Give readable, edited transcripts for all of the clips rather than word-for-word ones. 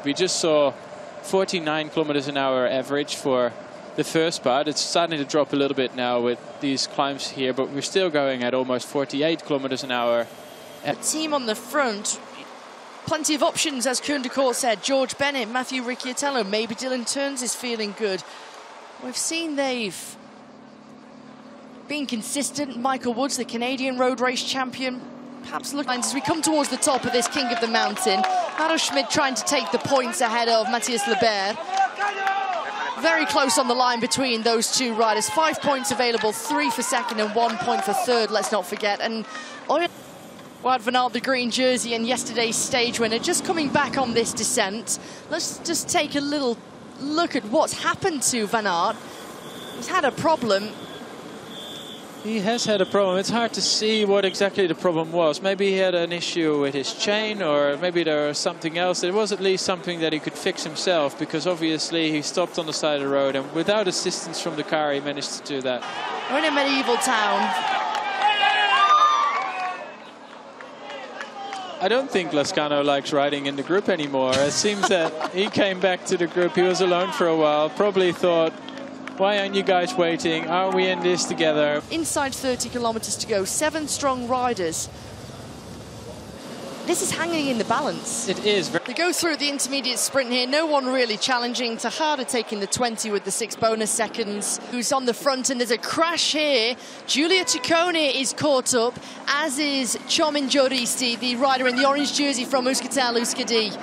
We just saw 49 kilometers an hour average for the first part. It's starting to drop a little bit now with these climbs here, but we're still going at almost 48 kilometers an hour. The team on the front, plenty of options, as Koen de Kort said. George Bennett, Matthew Ricciardello, maybe Dylan Teuns is feeling good. We've seen they've been consistent. Michael Woods, the Canadian road race champion, perhaps look as we come towards the top of this King of the Mountain. Arno Schmid trying to take the points ahead of Matthias Lebert. Very close on the line between those two riders. 5 points available, 3 for second and 1 point for third, let's not forget. And Wout van Aert, the green jersey and yesterday's stage winner, just coming back on this descent. Let's just take a little look at what's happened to Van Aert. He's had a problem. He has had a problem. It's hard to see what exactly the problem was. Maybe he had an issue with his chain, or maybe there was something else. There was at least something that he could fix himself, because obviously he stopped on the side of the road, and without assistance from the car he managed to do that. We're in a medieval town. I don't think Lascano likes riding in the group anymore. It seems that he came back to the group. He was alone for a while, probably thought, why aren't you guys waiting? Are we in this together? Inside 30 kilometers to go, 7 strong riders. This is hanging in the balance. It is. They go through the intermediate sprint here. No one really challenging. Tejada taking the 20 with the 6 bonus seconds. Who's on the front, and there's a crash here. Giulia Ciccone is caught up, as is Chomin Gioristi, the rider in the orange jersey from Euskaltel-Euskadi.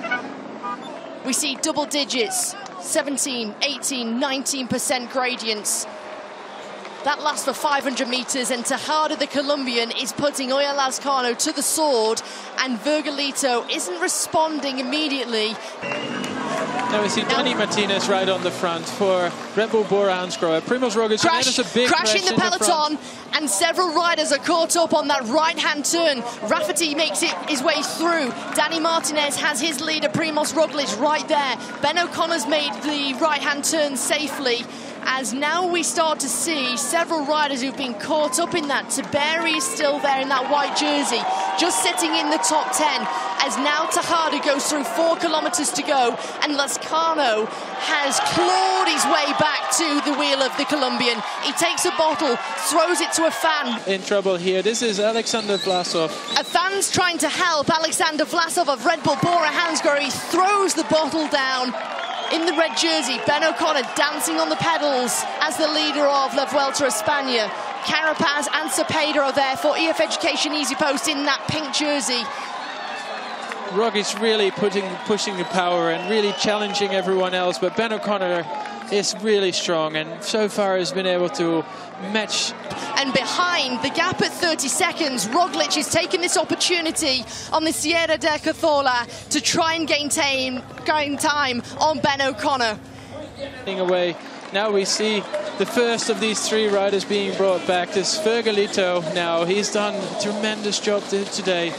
We see double digits. 17, 18, 19% gradients. That lasts for 500 meters, and Tejada, the Colombian, is putting Oya Lascano to the sword, and Virgilito isn't responding immediately. Now we see Dani Martinez right on the front for Red Bull Bora Hansgrohe. Primoz Roglic, crash in the peloton, and several riders are caught up on that right-hand turn. Rafferty makes his way through. Dani Martinez has his leader, Primoz Roglic, right there. Ben O'Connor's made the right-hand turn safely, as now we start to see several riders who've been caught up in that. Taberi is still there in that white jersey, just sitting in the top 10, as now Tejada goes through 4 kilometers to go, and Lascano has clawed his way back to the wheel of the Colombian. He takes a bottle, throws it to a fan. In trouble here, this is Alexander Vlasov. A fan's trying to help Alexander Vlasov of Red Bull Bora Hansgrohe. He throws the bottle down. In the red jersey, Ben O'Connor dancing on the pedals as the leader of La Vuelta a España. Carapaz and Cepeda are there for EF Education Easy Post in that pink jersey. Roglic really pushing the power and really challenging everyone else, but Ben O'Connor is really strong and so far has been able to match. And behind, the gap at 30 seconds, Roglic is taking this opportunity on the Sierra de Cazorla to try and gain time on Ben O'Connor. Away. Now we see the first of these 3 riders being brought back. This Virgilito now, he's done a tremendous job today.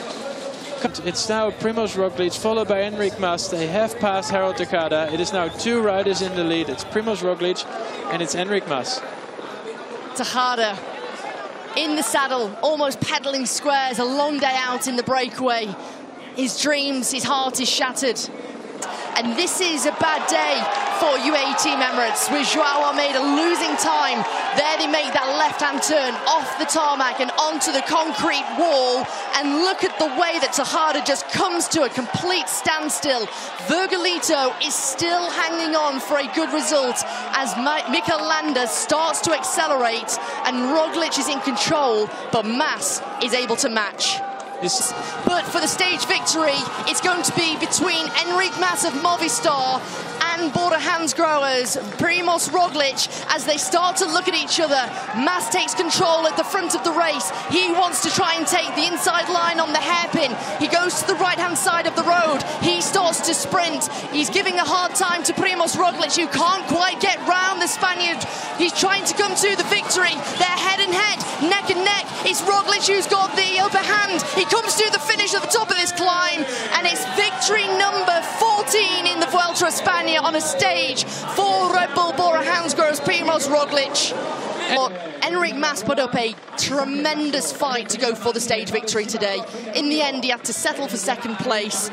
It's now Primoz Roglic followed by Enric Mas. They have passed Harold Tejada. It is now 2 riders in the lead. It's Primoz Roglic and it's Enric Mas. Tejada in the saddle, almost pedaling squares, a long day out in the breakaway. His dreams, his heart is shattered. And this is a bad day for UAE Team Emirates, with Joao Almeida losing time. There they make that left-hand turn off the tarmac and onto the concrete wall. And look at the way that Tejada just comes to a complete standstill. Virgilito is still hanging on for a good result as Mikel Landa starts to accelerate, and Roglic is in control, but Mas is able to match. But for the stage victory, it's going to be between Enric Mas of Movistar and Bora Hansgrohe's Primoz Roglic as they start to look at each other. Mas takes control at the front of the race. He wants to try and take the inside line on the hairpin. He goes to the right-hand side of the road. He starts to sprint. He's giving a hard time to Primoz Roglic, who can't quite get round the Spaniard. He's trying to come to the victory. They're head and head, neck and neck. It's Roglic who's got the upper hand. He comes to the finish at the top of this climb, and it's victory number 14 in the Vuelta a España on a stage for Red Bull Bora Hansgrohe's Primoz Roglic. Enric Mas put up a tremendous fight to go for the stage victory today. In the end, he had to settle for second place.